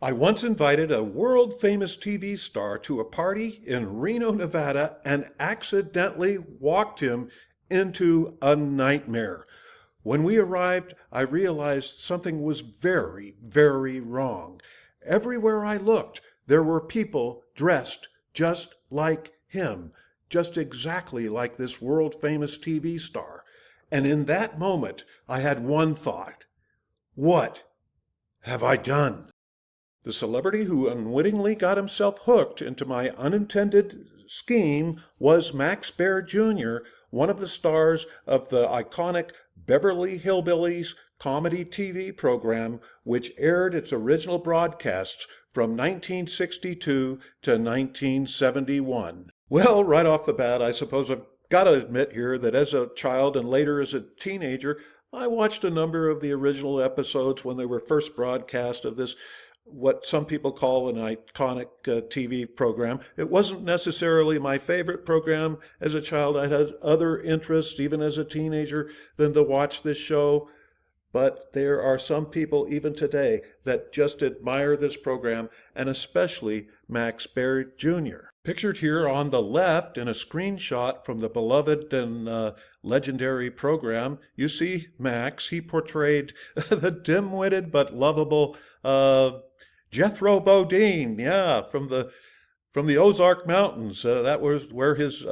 I once invited a world-famous TV star to a party in Reno, Nevada, and accidentally walked him into a nightmare. When we arrived, I realized something was very, very wrong. Everywhere I looked, there were people dressed just like him, just exactly like this world-famous TV star. And in that moment, I had one thought. What have I done? The celebrity who unwittingly got himself hooked into my unintended scheme was Max Baer Jr., one of the stars of the iconic Beverly Hillbillies comedy TV program, which aired its original broadcasts from 1962 to 1971. Well, right off the bat, I suppose I've got to admit here that as a child and later as a teenager, I watched a number of the original episodes when they were first broadcast of this what some people call an iconic TV program. It wasn't necessarily my favorite program as a child. I had other interests, even as a teenager, than to watch this show. But there are some people, even today, that just admire this program, and especially Max Baer Jr. Pictured here on the left in a screenshot from the beloved and legendary program, you see Max. He portrayed the dim-witted but lovable Jethro Bodine, yeah, from the Ozark Mountains. That was where his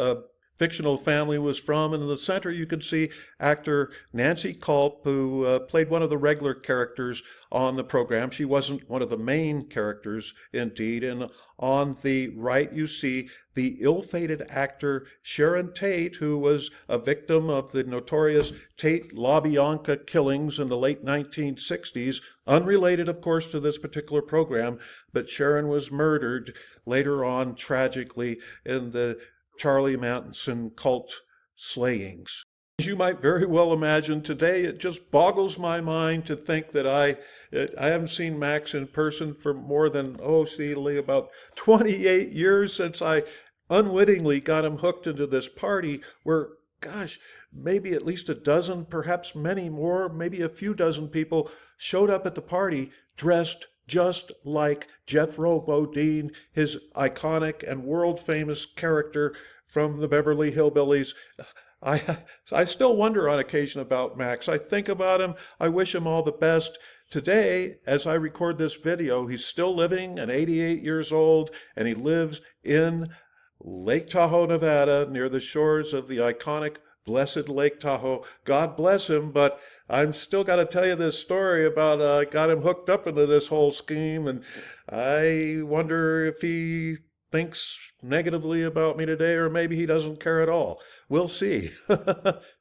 fictional family was from. And in the center, you can see actor Nancy Culp, who played one of the regular characters on the program. She wasn't one of the main characters, indeed. And on the right, you see the ill-fated actor Sharon Tate, who was a victim of the notorious Tate LaBianca killings in the late 1960s, unrelated, of course, to this particular program, but Sharon was murdered later on tragically in the Charlie Manson cult slayings. As you might very well imagine, today it just boggles my mind to think that I haven't seen Max in person for more than, about 28 years since I unwittingly got him hooked into this party where, gosh, maybe at least a dozen, perhaps many more, maybe a few dozen people showed up at the party dressed just like Jethro Bodine, his iconic and world-famous character from the Beverly Hillbillies. I still wonder on occasion about Max. I think about him. I wish him all the best. Today, as I record this video, he's still living and 88 years old, and he lives in Lake Tahoe, Nevada, near the shores of the iconic blessed Lake Tahoe. God bless him, but I'm still got to tell you this story about got him hooked up into this whole scheme, and I wonder if he thinks negatively about me today, or maybe he doesn't care at all. We'll see.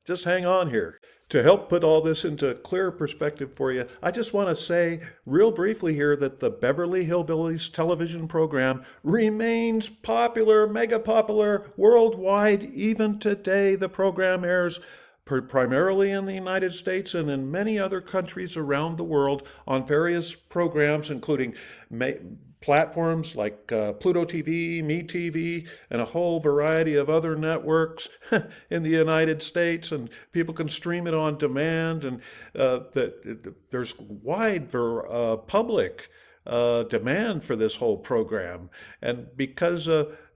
Just hang on here. To help put all this into clear perspective for you, I just want to say real briefly here that the Beverly Hillbillies television program remains popular, mega popular worldwide. Even today, the program airs primarily in the United States and in many other countries around the world on various programs, including platforms like Pluto TV, MeTV, and a whole variety of other networks in the United States, and people can stream it on demand, and there's wide public demand for this whole program. And because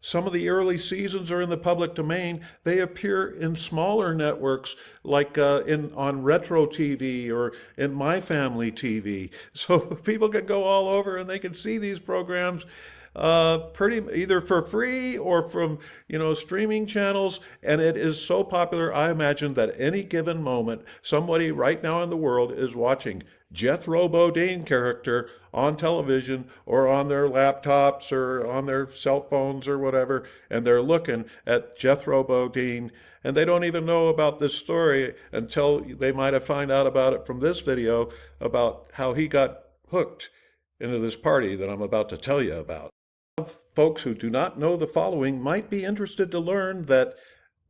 some of the early seasons are in the public domain, they appear in smaller networks like on Retro TV or in My Family TV. So people can go all over and they can see these programs pretty either for free or from streaming channels, and it is so popular. I imagine that any given moment somebody right now in the world is watching Jethro Bodine character on television or on their laptops or on their cell phones or whatever, and they're looking at Jethro Bodine, and they don't even know about this story until they might have found out about it from this video about how he got hooked into this party that I'm about to tell you about. Folks who do not know the following might be interested to learn that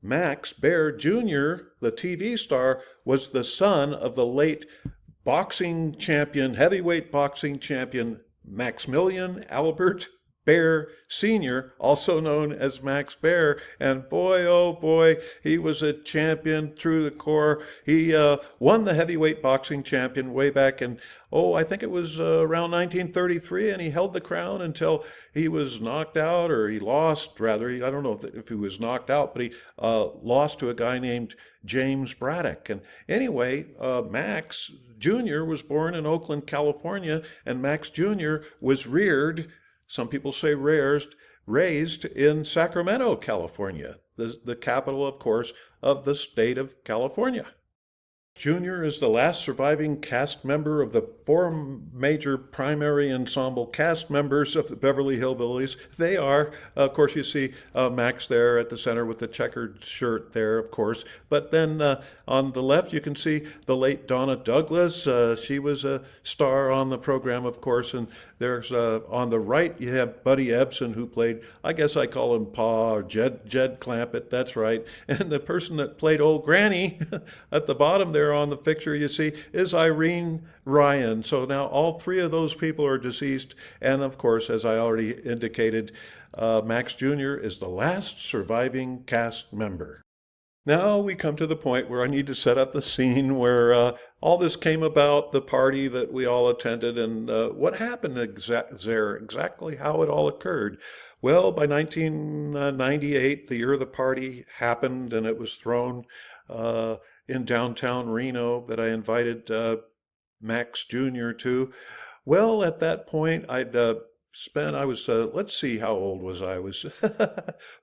Max Baer Jr., the TV star, was the son of the late boxing champion, heavyweight boxing champion, Maximilian Albert Baer Sr., also known as Max Baer. And boy, oh boy, he was a champion through the core. He won the heavyweight boxing champion way back in, I think it was around 1933, and he held the crown until he was knocked out, or he lost, rather. I don't know if he was knocked out, but he lost to a guy named James Braddock. And anyway, Max Jr. was born in Oakland, California, and Max Jr. was reared, some people say raised in Sacramento, California, the capital, of course, of the state of California. Jr. is the last surviving cast member of the four major primary ensemble cast members of the Beverly Hillbillies. They are, of course, you see Max there at the center with the checkered shirt there, of course. But then on the left, you can see the late Donna Douglas. She was a star on the program, of course. And there's on the right, you have Buddy Ebsen, who played, I guess I call him Pa, or Jed Clampett, that's right. And the person that played Old Granny at the bottom there on the picture you see is Irene Ryan. So now all three of those people are deceased. And of course, as I already indicated, Max Jr. is the last surviving cast member. Now we come to the point where I need to set up the scene where all this came about, the party that we all attended, and what happened there, exactly how it all occurred. Well, by 1998, the year the party happened, and it was thrown in downtown Reno that I invited Max Jr. to. Well, at that point, I was, let's see, how old was I? I was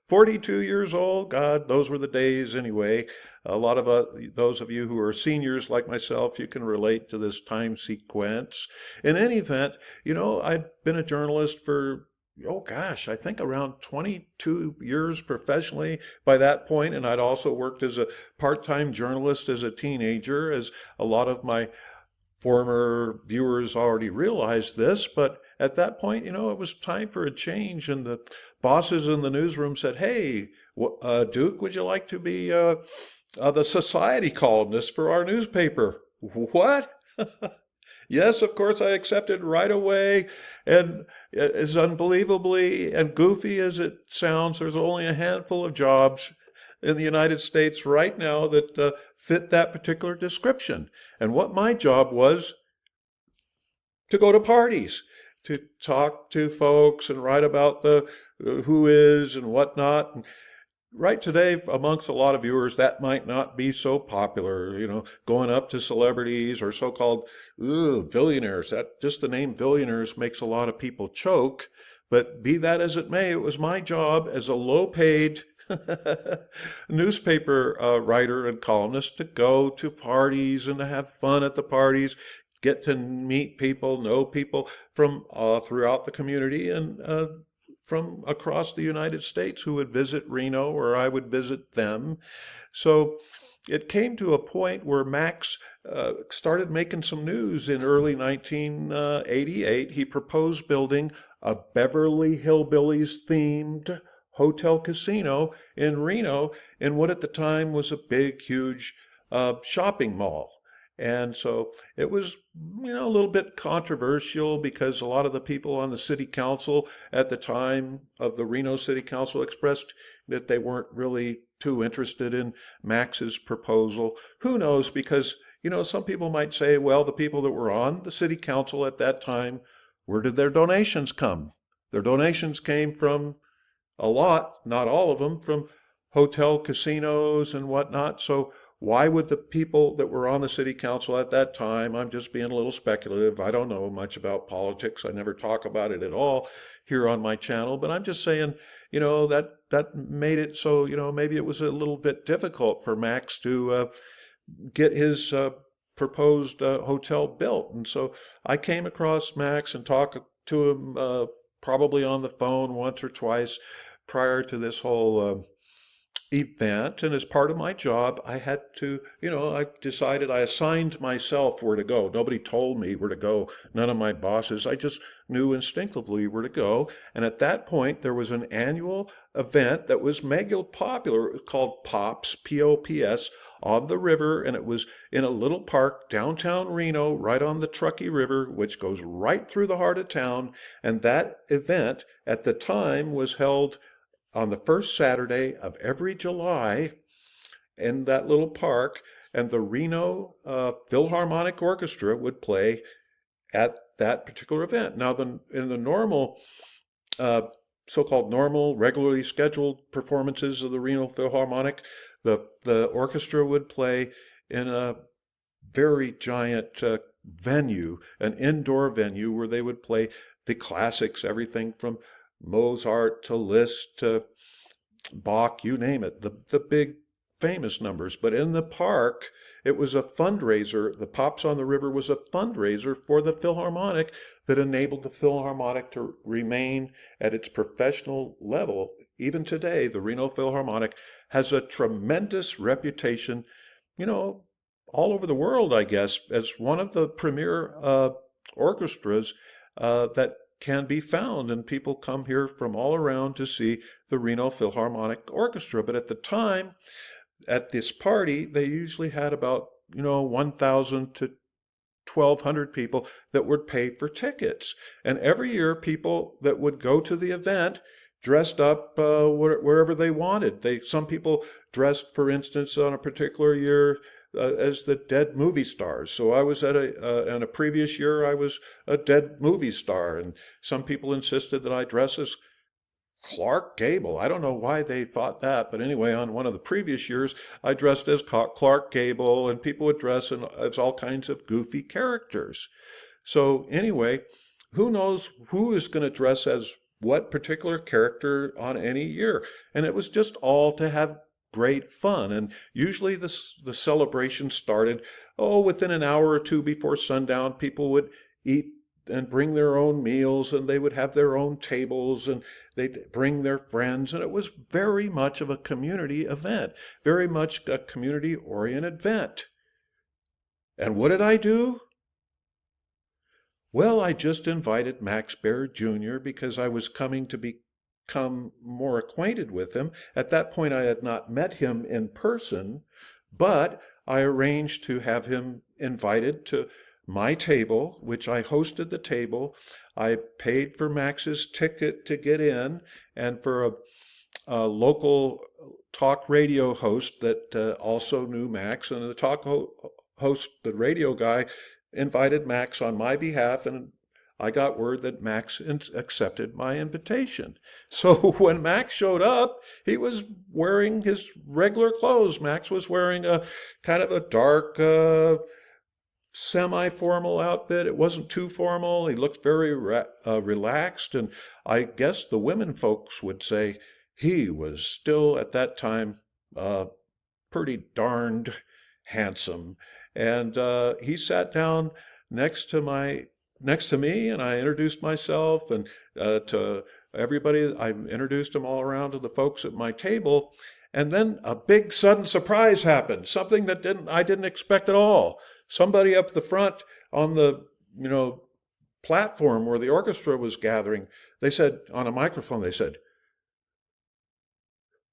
42 years old. God, those were the days anyway. A lot of those of you who are seniors like myself, you can relate to this time sequence. In any event, I'd been a journalist for, I think around 22 years professionally by that point, and I'd also worked as a part-time journalist as a teenager, as a lot of my former viewers already realized this, but at that point, it was time for a change, and the bosses in the newsroom said, "Hey, Duke, would you like to be the society columnist for our newspaper?" What? Yes, of course, I accepted right away. And as unbelievably and goofy as it sounds, there's only a handful of jobs in the United States right now that fit that particular description. And what my job was, to go to parties, to talk to folks and write about the who is and whatnot. And right today, amongst a lot of viewers, that might not be so popular, going up to celebrities or so-called billionaires. That just the name billionaires makes a lot of people choke. But be that as it may, it was my job as a low-paid newspaper writer and columnist to go to parties and to have fun at the parties, get to meet people, know people from throughout the community and from across the United States who would visit Reno, or I would visit them. So it came to a point where Max started making some news in early 1988. He proposed building a Beverly Hillbillies themed hotel casino in Reno in what at the time was a big, huge shopping mall. And so it was, a little bit controversial because a lot of the people on the city council at the time of the Reno City Council expressed that they weren't really too interested in Max's proposal. Who knows? Because, some people might say, well, the people that were on the city council at that time, where did their donations come? Their donations came from a lot, not all of them, from hotel casinos and whatnot. So why would the people that were on the city council at that time, I'm just being a little speculative, I don't know much about politics, I never talk about it at all here on my channel, but I'm just saying, that made it so, maybe it was a little bit difficult for Max to get his proposed hotel built. And so I came across Max and talked to him probably on the phone once or twice prior to this whole event, and as part of my job, I had to, I decided, I assigned myself where to go. Nobody told me where to go, none of my bosses. I just knew instinctively where to go. And at that point, there was an annual event that was mega popular. It was called Pops, P-O-P-S, on the river, and it was in a little park downtown Reno, right on the Truckee River, which goes right through the heart of town. And that event at the time was held on the first Saturday of every July in that little park, and the Reno Philharmonic Orchestra would play at that particular event. Now, in the normal, uh, so-called normal, regularly scheduled performances of the Reno Philharmonic, the orchestra would play in a very giant venue, an indoor venue where they would play the classics, everything from Mozart to Liszt to Bach, you name it, the big famous numbers. But in the park, it was a fundraiser. The Pops on the River was a fundraiser for the Philharmonic that enabled the Philharmonic to remain at its professional level. Even today, the Reno Philharmonic has a tremendous reputation, all over the world, I guess, as one of the premier orchestras that can be found, and people come here from all around to see the Reno Philharmonic Orchestra. But at the time, at this party, they usually had about, 1,000 to 1,200 people that would pay for tickets. And every year, people that would go to the event dressed up wherever they wanted. Some people dressed, for instance, on a particular year as the dead movie stars. So I was in a previous year, I was a dead movie star, and some people insisted that I dress as Clark Gable. I don't know why they thought that, but anyway, on one of the previous years, I dressed as Clark Gable, and people would dress as all kinds of goofy characters. So anyway, who knows who is going to dress as what particular character on any year? And it was just all to have great fun. And usually the celebration started, within an hour or two before sundown. People would eat and bring their own meals, and they would have their own tables, and they'd bring their friends. And it was very much of a community event, very much a community-oriented event. And what did I do? Well, I just invited Max Baer Jr. because I was coming to become more acquainted with him. At that point, I had not met him in person, but I arranged to have him invited to my table, which I hosted the table. I paid for Max's ticket to get in, and for a local talk radio host that also knew Max, and the talk host, the radio guy, invited Max on my behalf, and I got word that Max accepted my invitation. So when Max showed up, he was wearing his regular clothes. Max was wearing a kind of a dark, semi-formal outfit. It wasn't too formal. He looked very relaxed, and I guess the women folks would say he was still at that time pretty darned handsome. And he sat down next to me, and I introduced myself, and to everybody. I introduced them all around to the folks at my table. And then a big sudden surprise happened, something that I didn't expect at all. Somebody up the front on the, platform where the orchestra was gathering, they said, on a microphone, they said,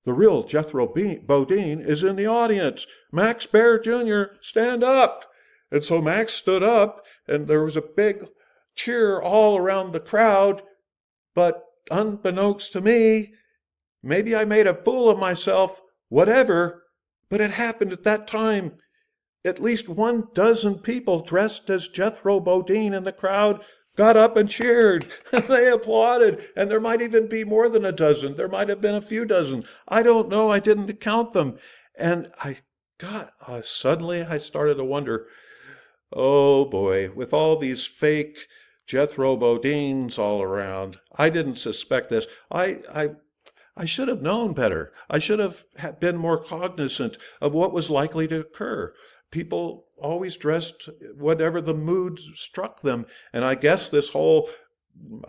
"The real Jethro Bodine is in the audience. Max Baer Jr., stand up." And so Max stood up, and there was a big cheer all around the crowd. But unbeknownst to me, maybe I made a fool of myself, whatever, but it happened at that time. At least 12 people dressed as Jethro Bodine in the crowd got up and cheered, and they applauded, and there might even be more than a dozen. There might have been a few dozen. I don't know. I didn't count them. And suddenly I started to wonder, oh boy, with all these fake Jethro Bodines all around, I didn't suspect this. I should have known better. I should have been more cognizant of what was likely to occur. People always dressed whatever the mood struck them. And I guess this whole,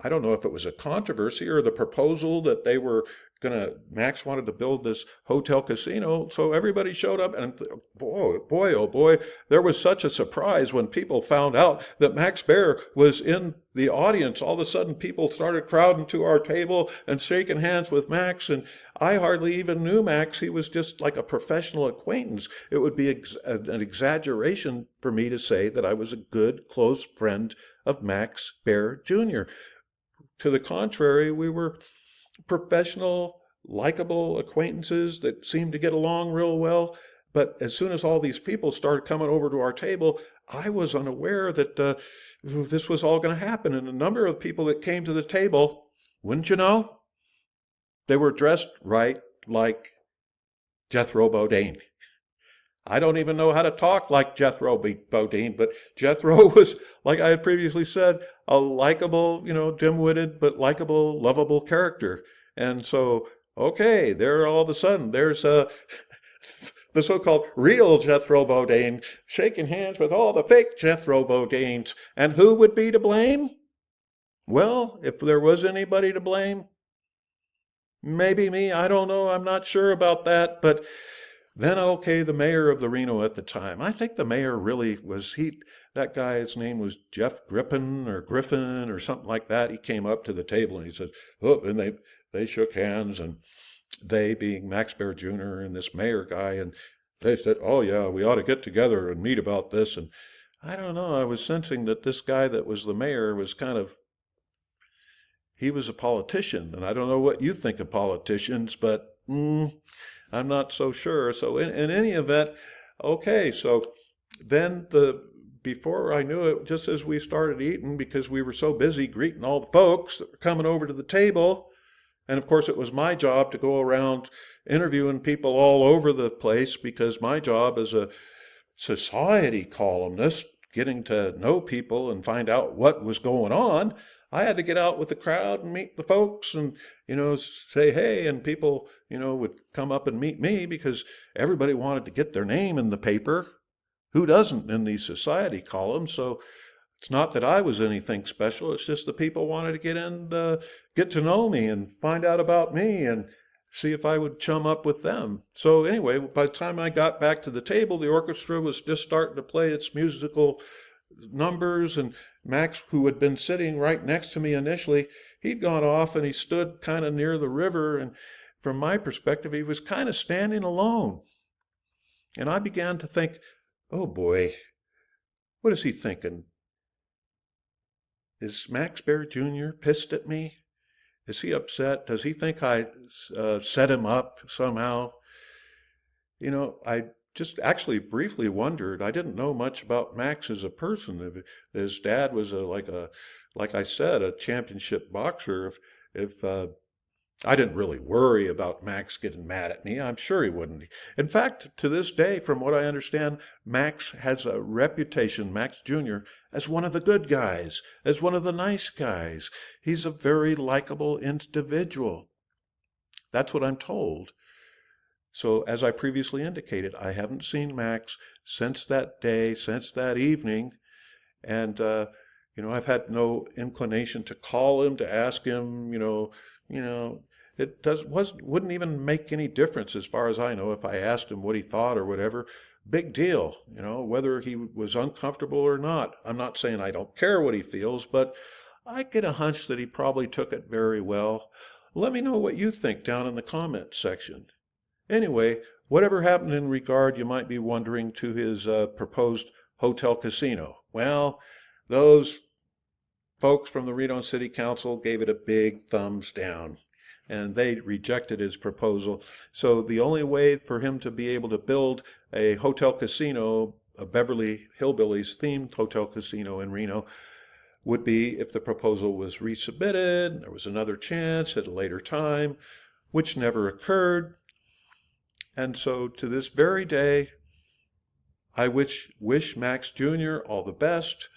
I don't know if it was a controversy or the proposal that they were Max wanted to build this hotel casino, so everybody showed up, and boy, oh boy, there was such a surprise when people found out that Max Baer was in the audience. All of a sudden, people started crowding to our table and shaking hands with Max, and I hardly even knew Max. He was just like a professional acquaintance. It would be an exaggeration for me to say that I was a good, close friend of Max Baer Jr. To the contrary, we were professional, likable acquaintances that seemed to get along real well. But as soon as all these people started coming over to our table, I was unaware that this was all going to happen. And a number of people that came to the table, wouldn't you know, they were dressed right like Jethro Bodine. I don't even know how to talk like Jethro Bodine, but Jethro was, like I had previously said, a likable, dim-witted, but likable, lovable character. And so, okay, there all of a sudden, there's the so-called real Jethro Bodine shaking hands with all the fake Jethro Bodines. And who would be to blame? Well, if there was anybody to blame, maybe me, I don't know, I'm not sure about that, but then, okay, the mayor of the Reno at the time. I think the mayor really was, that guy's name was Jeff Griffin or something like that. He came up to the table and he said, oh, and they shook hands, and they being Max Baer Jr. and this mayor guy, and they said, oh yeah, we ought to get together and meet about this. And I don't know, I was sensing that this guy that was the mayor was he was a politician, and I don't know what you think of politicians, but I'm not so sure. So in any event, okay, so then before I knew it, just as we started eating, because we were so busy greeting all the folks that were coming over to the table, and of course it was my job to go around interviewing people all over the place, because my job as a society columnist, getting to know people and find out what was going on, I had to get out with the crowd and meet the folks and, say hey, and people, would come up and meet me because everybody wanted to get their name in the paper. Who doesn't in these society columns? So it's not that I was anything special. It's just the people wanted to get to know me and find out about me and see if I would chum up with them. So anyway, by the time I got back to the table, the orchestra was just starting to play its musical numbers, and Max, who had been sitting right next to me initially, he'd gone off and he stood kind of near the river, and from my perspective, he was kind of standing alone. And I began to think, oh boy, what is he thinking? Is Max Baer Jr. pissed at me? Is he upset? Does he think I set him up somehow? I just actually briefly wondered. I didn't know much about Max as a person. His dad was like I said, a championship boxer. If I didn't really worry about Max getting mad at me, I'm sure he wouldn't. In fact, to this day, from what I understand, Max has a reputation, Max Jr., as one of the good guys, as one of the nice guys. He's a very likable individual. That's what I'm told. So as I previously indicated, I haven't seen Max since that day, since that evening. And, I've had no inclination to call him, to ask him, it wouldn't even make any difference as far as I know if I asked him what he thought or whatever. Big deal, whether he was uncomfortable or not. I'm not saying I don't care what he feels, but I get a hunch that he probably took it very well. Let me know what you think down in the comments section. Anyway, whatever happened in regard, you might be wondering, to his proposed hotel casino? Well, those folks from the Reno City Council gave it a big thumbs down, and they rejected his proposal. So the only way for him to be able to build a hotel casino, a Beverly Hillbillies themed hotel casino in Reno, would be if the proposal was resubmitted, there was another chance at a later time, which never occurred. And so to this very day, I wish Max Jr. all the best.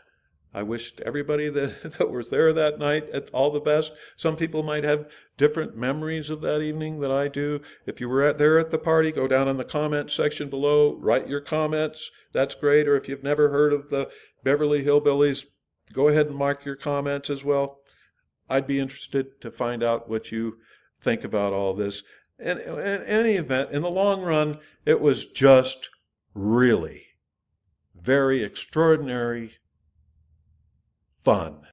I wished everybody that was there that night all the best. Some people might have different memories of that evening than I do. If you were there at the party, go down in the comment section below, write your comments. That's great. Or if you've never heard of the Beverly Hillbillies, go ahead and mark your comments as well. I'd be interested to find out what you think about all this. And in any event, in the long run, it was just really very extraordinary fun.